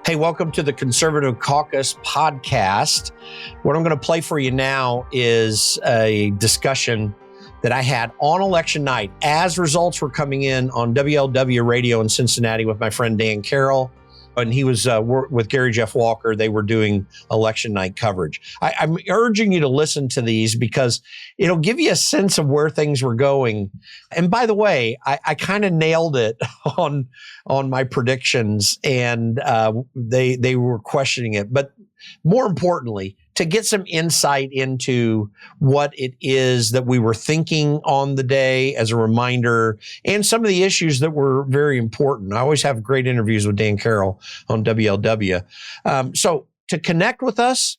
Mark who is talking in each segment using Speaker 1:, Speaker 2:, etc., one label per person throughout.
Speaker 1: Hey, welcome to the Conservative Caucus podcast. What I'm going to play for you now is a discussion that I had on election night as results were coming in on WLW Radio in Cincinnati with my friend Dan Carroll. And he was with Gary Jeff Walker. They were doing election night coverage. I'm urging you to listen to these because it'll give you a sense of where things were going. And by the way, I kind of nailed it on my predictions, and they were questioning it. But more importantly, to get some insight into what it is that we were thinking on the day as a reminder, and some of the issues that were very important. I always have great interviews with Dan Carroll on WLW. So to connect with us,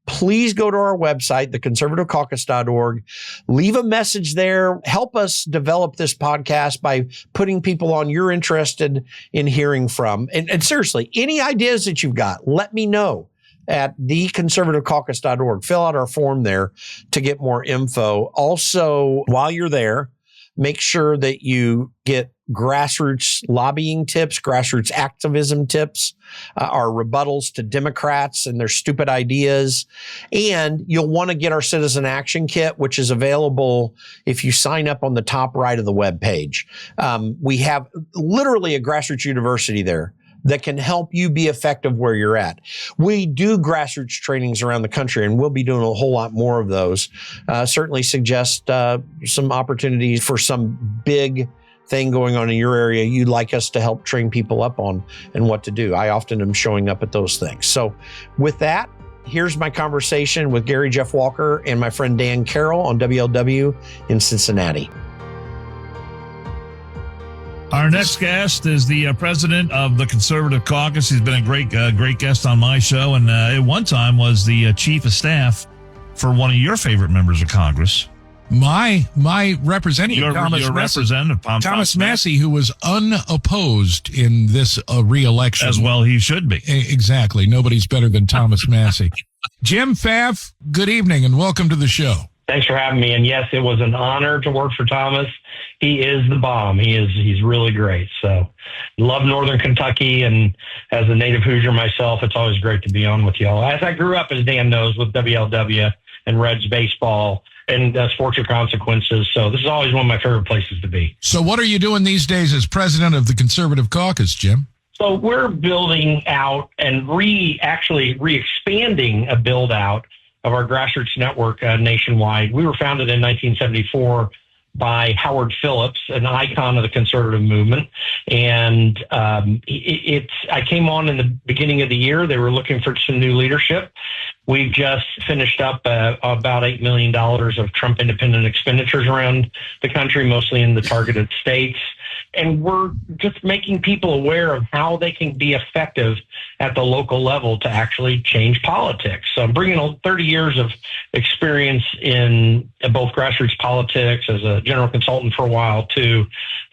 Speaker 1: please go to our website, theconservativecaucus.org. Leave a message there. Help us develop this podcast by putting people on you're interested in hearing from. And seriously, any ideas that you've got, let me know at theconservativecaucus.org. Fill out our form there to get more info. Also, while you're there, make sure that you get grassroots lobbying tips, grassroots activism tips, our rebuttals to Democrats and their stupid ideas. And you'll want to get our Citizen Action Kit, which is available if you sign up on the top right of the web page. We have literally a grassroots university there that can help you be effective where you're at. We do grassroots trainings around the country, and we'll be doing a whole lot more of those. Certainly suggest some opportunities for some big thing going on in your area you'd like us to help train people up on and what to do. I often am showing up at those things. So with that, here's my conversation with Gary Jeff Walker and my friend Dan Carroll on WLW in Cincinnati.
Speaker 2: Our next guest is the president of the Conservative Caucus. He's been a great guest on my show, and at one time was the chief of staff for one of your favorite members of Congress.
Speaker 3: My representative,
Speaker 2: Thomas
Speaker 3: Massey, who was unopposed in this re-election.
Speaker 2: As well he should be.
Speaker 3: Exactly. Nobody's better than Thomas Massey. Jim Pfaff, good evening and welcome to the show.
Speaker 4: Thanks for having me. And yes, it was an honor to work for Thomas. He is the bomb. He's really great. So love Northern Kentucky. And as a native Hoosier myself, it's always great to be on with y'all. As I grew up, as Dan knows, with WLW and Reds baseball and Sports or Consequences. So this is always one of my favorite places to be.
Speaker 3: So what are you doing these days as president of the Conservative Caucus, Jim?
Speaker 4: So we're building out and re-expanding a build out of our grassroots network nationwide. We were founded in 1974 by Howard Phillips, an icon of the conservative movement. And I came on in the beginning of the year. They were looking for some new leadership. We've just finished up about $8 million of Trump independent expenditures around the country, mostly in the targeted states. And we're just making people aware of how they can be effective at the local level to actually change politics. So I'm bringing 30 years of experience in both grassroots politics as a general consultant for a while to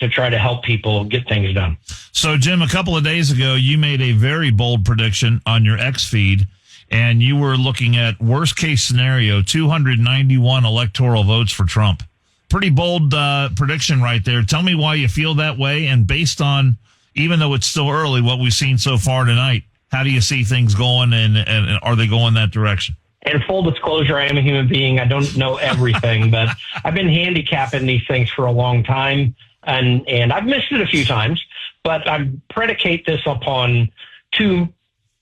Speaker 4: try to help people get things done.
Speaker 2: So, Jim, a couple of days ago, you made a very bold prediction on your X feed, and you were looking at worst case scenario, 291 electoral votes for Trump. Pretty bold prediction right there. Tell me why you feel that way. And based on, even though it's still early, what we've seen so far tonight, how do you see things going and are they going that direction?
Speaker 4: And full disclosure, I am a human being. I don't know everything, but I've been handicapping these things for a long time. And I've missed it a few times, but I predicate this upon two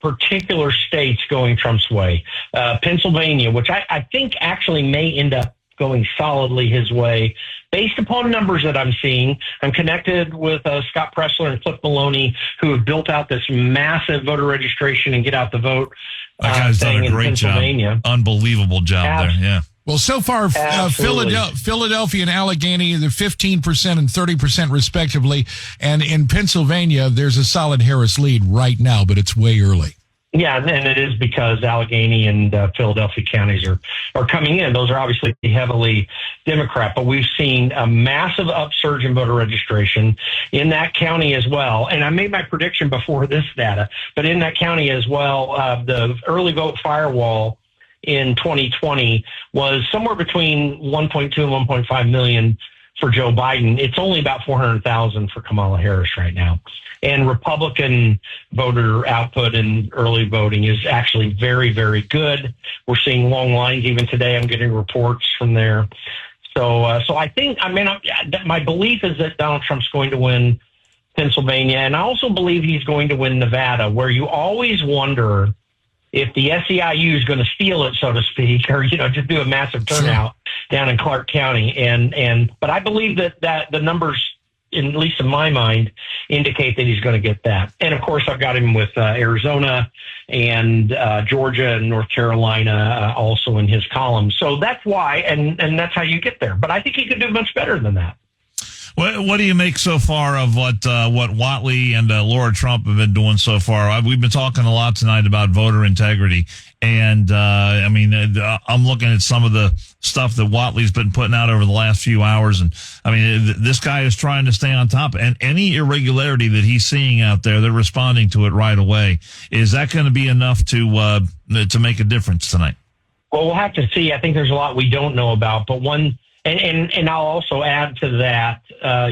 Speaker 4: particular states going Trump's way. Pennsylvania, which I think actually may end up going solidly his way based upon numbers that I'm seeing. I'm connected with Scott Presler and Cliff Maloney, who have built out this massive voter registration and get out the vote.
Speaker 2: That guy's done a great job. Unbelievable job there. Yeah.
Speaker 3: Well, so far, Philadelphia and Allegheny, they're 15% and 30% respectively. And in Pennsylvania, there's a solid Harris lead right now, but it's way early.
Speaker 4: Yeah, and it is because Allegheny and Philadelphia counties are coming in. Those are obviously heavily Democrat, but we've seen a massive upsurge in voter registration in that county as well. And I made my prediction before this data, but in that county as well, the early vote firewall in 2020 was somewhere between 1.2 and 1.5 million for Joe Biden. It's only about 400,000 for Kamala Harris right now. And Republican voter output in early voting is actually very, very good. We're seeing long lines even today. I'm getting reports from there. So I think, my belief is that Donald Trump's going to win Pennsylvania. And I also believe he's going to win Nevada, where you always wonder if the SEIU is going to steal it, so to speak, or, just do a massive turnout down in Clark County. But I believe that the numbers, at least in my mind, indicate that he's going to get that. And of course, I've got him with Arizona and Georgia and North Carolina also in his column. So that's why, and that's how you get there. But I think he could do much better than that.
Speaker 2: What do you make so far of what Whatley and Laura Trump have been doing so far? We've been talking a lot tonight about voter integrity, and I'm looking at some of the stuff that Whatley's been putting out over the last few hours, and this guy is trying to stay on top. And any irregularity that he's seeing out there, they're responding to it right away. Is that going to be enough to make a difference tonight?
Speaker 4: Well, we'll have to see. I think there's a lot we don't know about, but one. And I'll also add to that,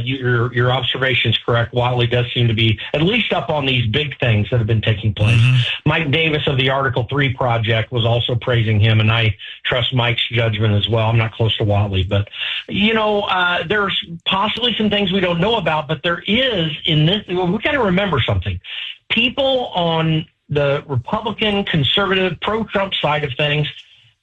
Speaker 4: your observation is correct. Whatley does seem to be at least up on these big things that have been taking place. Mm-hmm. Mike Davis of the Article 3 Project was also praising him, and I trust Mike's judgment as well. I'm not close to Whatley, but, there's possibly some things we don't know about, but there is in this. Well, we got to remember something. People on the Republican, conservative, pro-Trump side of things,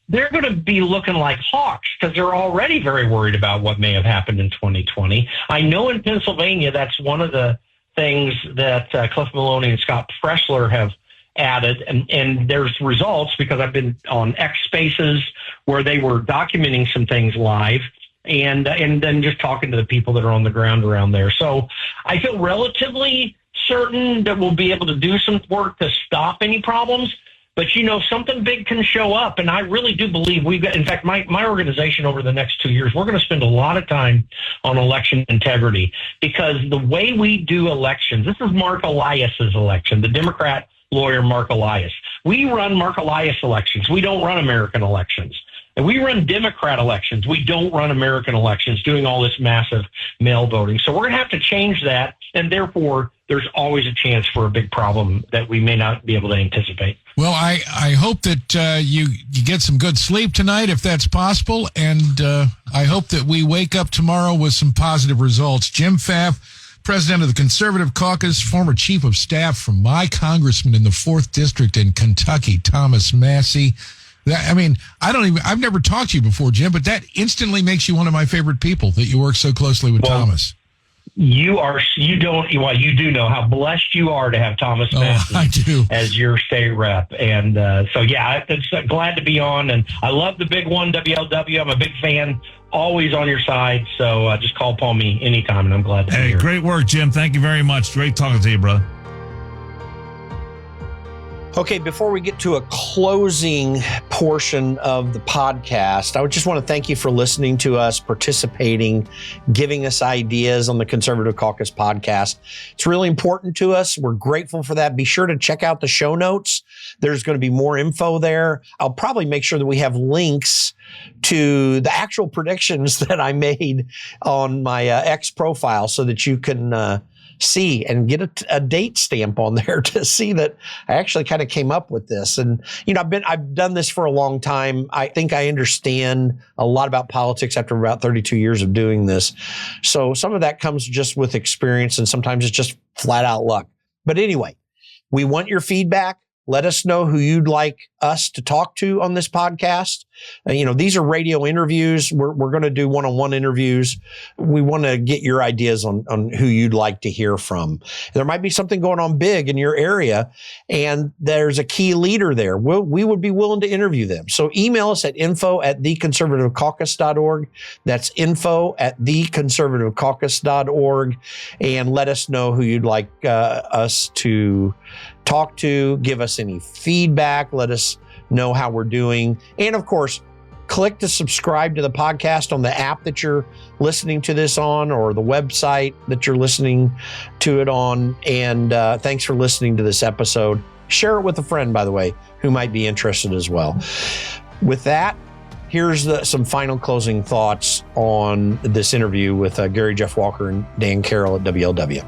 Speaker 4: they're going to be looking like hawks because they're already very worried about what may have happened in 2020. I know in Pennsylvania, that's one of the things that Cliff Maloney and Scott Presler have added. And there's results because I've been on X Spaces where they were documenting some things live and then just talking to the people that are on the ground around there. So I feel relatively certain that we'll be able to do some work to stop any problems. But, something big can show up. And I really do believe we've got, in fact, my organization over the next 2 years, we're going to spend a lot of time on election integrity because the way we do elections, this is Mark Elias's election, the Democrat lawyer, Mark Elias. We run Mark Elias elections. We don't run American elections. And we run Democrat elections. We don't run American elections doing all this massive mail voting. So we're going to have to change that. And therefore, there's always a chance for a big problem that we may not be able to anticipate.
Speaker 3: Well, I hope that you get some good sleep tonight, if that's possible. And I hope that we wake up tomorrow with some positive results. Jim Pfaff, president of the Conservative Caucus, former chief of staff from my congressman in the 4th District in Kentucky, Thomas Massey. I've never talked to you before, Jim, but that instantly makes you one of my favorite people that you work so closely with Thomas.
Speaker 4: You do know how blessed you are to have Thomas Massey as your state rep. And it's glad to be on. And I love the big one, WLW. I'm a big fan, always on your side. So just call upon me anytime, and I'm glad to be here.
Speaker 2: Hey, great work, Jim. Thank you very much. Great talking to you, brother.
Speaker 1: Okay, before we get to a closing portion of the podcast, I just want to thank you for listening to us, participating, giving us ideas on the Conservative Caucus podcast. It's really important to us. We're grateful for that. Be sure to check out the show notes. There's going to be more info there. I'll probably make sure that we have links to the actual predictions that I made on my X profile so that you can see and get a date stamp on there to see that I actually kind of came up with this. And, I've done this for a long time. I think I understand a lot about politics after about 32 years of doing this. So some of that comes just with experience and sometimes it's just flat out luck. But anyway, we want your feedback. Let us know who you'd like us to talk to on this podcast. These are radio interviews. We're going to do one-on-one interviews. We want to get your ideas on who you'd like to hear from. There might be something going on big in your area, and there's a key leader there. We would be willing to interview them. So email us at info@theconservativecaucus.org. That's info@theconservativecaucus.org, and let us know who you'd like us to talk to, give us any feedback, let us know how we're doing. And of course, click to subscribe to the podcast on the app that you're listening to this on or the website that you're listening to it on. And thanks for listening to this episode. Share it with a friend, by the way, who might be interested as well. With that, here's some final closing thoughts on this interview with Gary Jeff Walker and Dan Carroll at WLW.